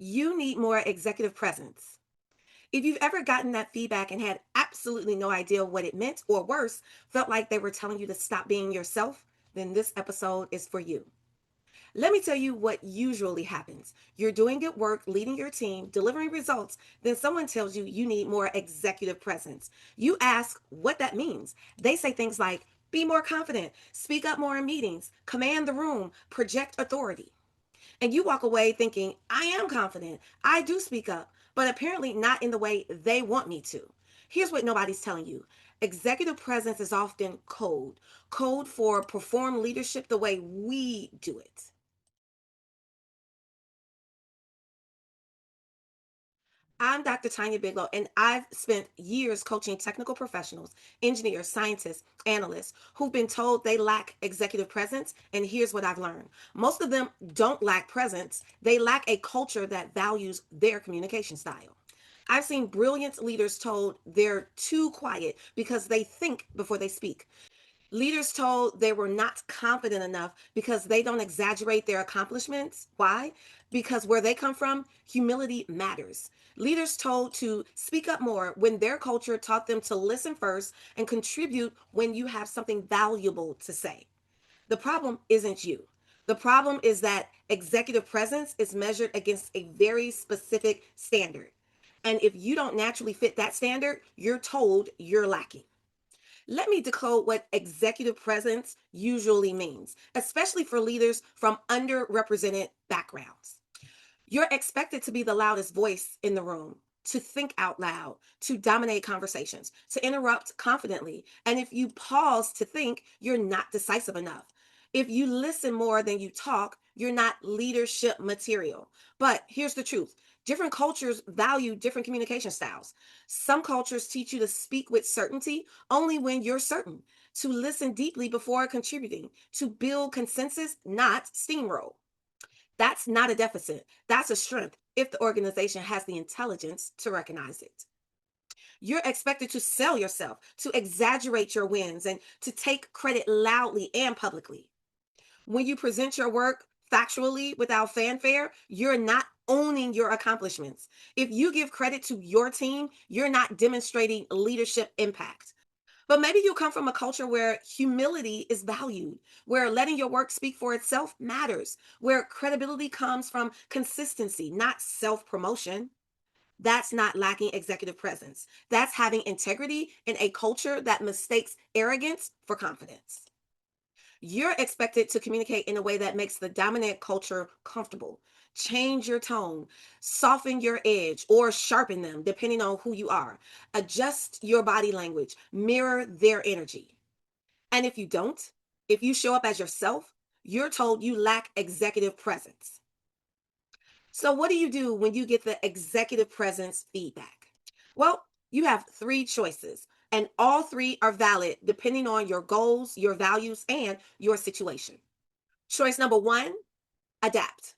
You need more executive presence. If you've ever gotten that feedback and had absolutely no idea what it meant, or worse, felt like they were telling you to stop being yourself, then this episode is for you. Let me tell you what usually happens. You're doing good work, leading your team, delivering results, then someone tells you you need more executive presence. You ask what that means. They say things like, be more confident, speak up more in meetings, command the room, project authority. And you walk away thinking, I am confident, I do speak up, but apparently not in the way they want me to. Here's what nobody's telling you. Executive presence is often code for perform leadership the way we do it. I'm Dr. Tonya Biglow, and I've spent years coaching technical professionals, engineers, scientists, analysts who've been told they lack executive presence. And here's what I've learned: most of them don't lack presence, they lack a culture that values their communication style. I've seen brilliant leaders told they're too quiet because they think before they speak. Leaders told they were not confident enough because they don't exaggerate their accomplishments. Why? Because where they come from, humility matters. Leaders told to speak up more when their culture taught them to listen first and contribute when you have something valuable to say. The problem isn't you. The problem is that executive presence is measured against a very specific standard. And if you don't naturally fit that standard, you're told you're lacking. Let me decode what executive presence usually means, especially for leaders from underrepresented backgrounds. You're expected to be the loudest voice in the room, to think out loud, to dominate conversations, to interrupt confidently. And if you pause to think, you're not decisive enough. If you listen more than you talk, you're not leadership material. But here's the truth: different cultures value different communication styles. Some cultures teach you to speak with certainty only when you're certain, to listen deeply before contributing, to build consensus, not steamroll. That's not a deficit. That's a strength if the organization has the intelligence to recognize it. You're expected to sell yourself, to exaggerate your wins, and to take credit loudly and publicly. When you present your work factually without fanfare, you're not owning your accomplishments. If you give credit to your team, you're not demonstrating leadership impact. But maybe you come from a culture where humility is valued, where letting your work speak for itself matters, where credibility comes from consistency, not self promotion. That's not lacking executive presence. That's having integrity in a culture that mistakes arrogance for confidence. You're expected to communicate in a way that makes the dominant culture comfortable. Change your tone, soften your edge, or sharpen them, depending on who you are. Adjust your body language, mirror their energy. And if you don't, if you show up as yourself, you're told you lack executive presence. So, what do you do when you get the executive presence feedback? Well, you have three choices, and all three are valid depending on your goals, your values, and your situation. Choice number one: adapt.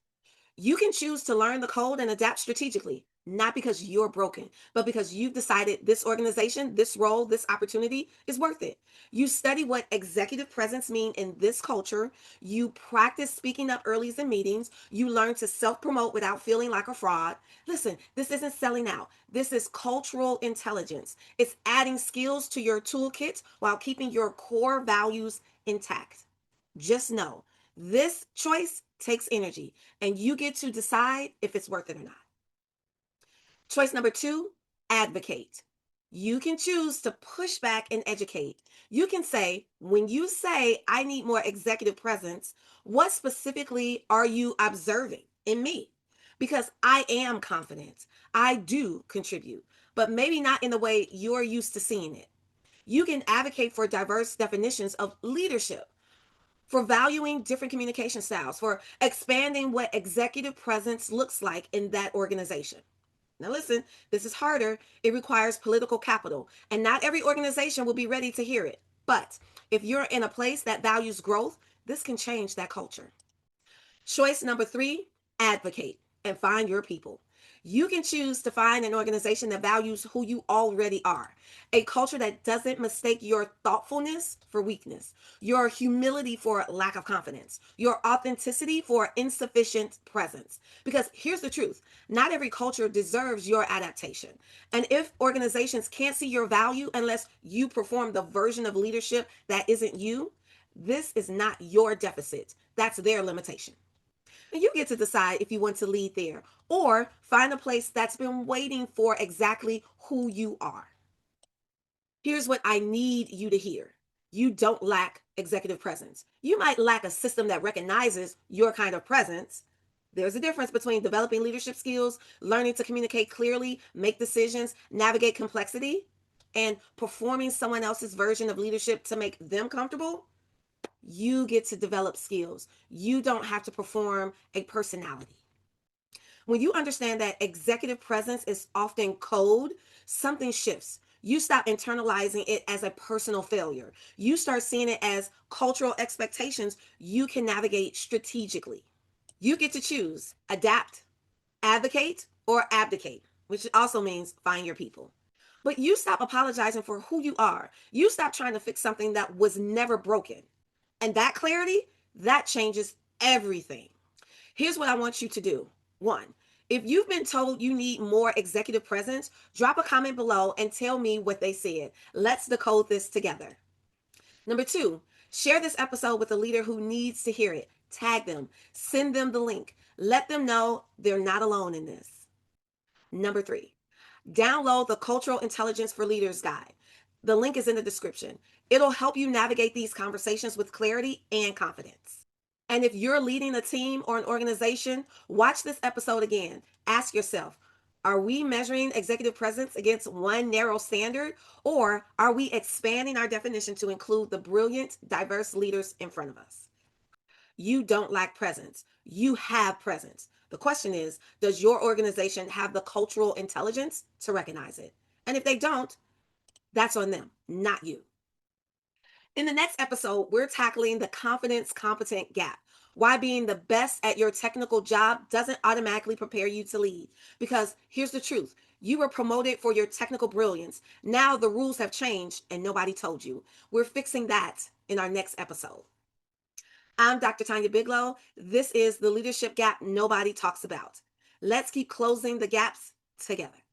You can choose to learn the code and adapt strategically, not because you're broken, but because you've decided this organization, this role, this opportunity is worth it. You study what executive presence mean in this culture. You practice speaking up early in meetings. You learn to self-promote without feeling like a fraud. Listen, this isn't selling out. This is cultural intelligence. It's adding skills to your toolkit while keeping your core values intact. Just know this choice takes energy, and you get to decide if it's worth it or not. Choice number two: advocate. You can choose to push back and educate. You can say, when you say, I need more executive presence, what specifically are you observing in me? Because I am confident. I do contribute, but maybe not in the way you're used to seeing it. You can advocate for diverse definitions of leadership, for valuing different communication styles, for expanding what executive presence looks like in that organization. Now, listen, this is harder. It requires political capital, and not every organization will be ready to hear it. But if you're in a place that values growth, this can change that culture. Choice number three: advocate. and find your people. You can choose to find an organization that values who you already are, a culture that doesn't mistake your thoughtfulness for weakness, your humility for lack of confidence, your authenticity for insufficient presence. Because here's the truth, not every culture deserves your adaptation. And if organizations can't see your value unless you perform the version of leadership that isn't you, this is not your deficit, that's their limitation. And you get to decide if you want to lead there or find a place that's been waiting for exactly who you are. Here's what I need you to hear. You don't lack executive presence. You might lack a system that recognizes your kind of presence. There's a difference between developing leadership skills, learning to communicate clearly, make decisions, navigate complexity, and performing someone else's version of leadership to make them comfortable. You get to develop skills. You don't have to perform a personality. When you understand that executive presence is often code, something shifts. You stop internalizing it as a personal failure. You start seeing it as cultural expectations you can navigate strategically. You get to choose adapt, advocate, or abdicate, which also means find your people. But you stop apologizing for who you are. You stop trying to fix something that was never broken. And that clarity, that changes everything. Here's what I want you to do. One, if you've been told you need more executive presence, drop a comment below and tell me what they said. Let's decode this together. Number two, share this episode with a leader who needs to hear it. Tag them, send them the link, let them know they're not alone in this. Number three, download the Cultural Intelligence for Leaders Guide. The link is in the description. It'll help you navigate these conversations with clarity and confidence. And if you're leading a team or an organization, watch this episode again. Ask yourself, are we measuring executive presence against one narrow standard, or are we expanding our definition to include the brilliant, diverse leaders in front of us? You don't lack presence. You have presence. The question is, does your organization have the cultural intelligence to recognize it? And if they don't, that's on them, not you. In the next episode, we're tackling the confidence competent gap. Why being the best at your technical job doesn't automatically prepare you to lead. Because here's the truth, you were promoted for your technical brilliance. Now the rules have changed and nobody told you. We're fixing that in our next episode. I'm Dr. Tonya Biglow. This is the leadership gap nobody talks about. Let's keep closing the gaps together.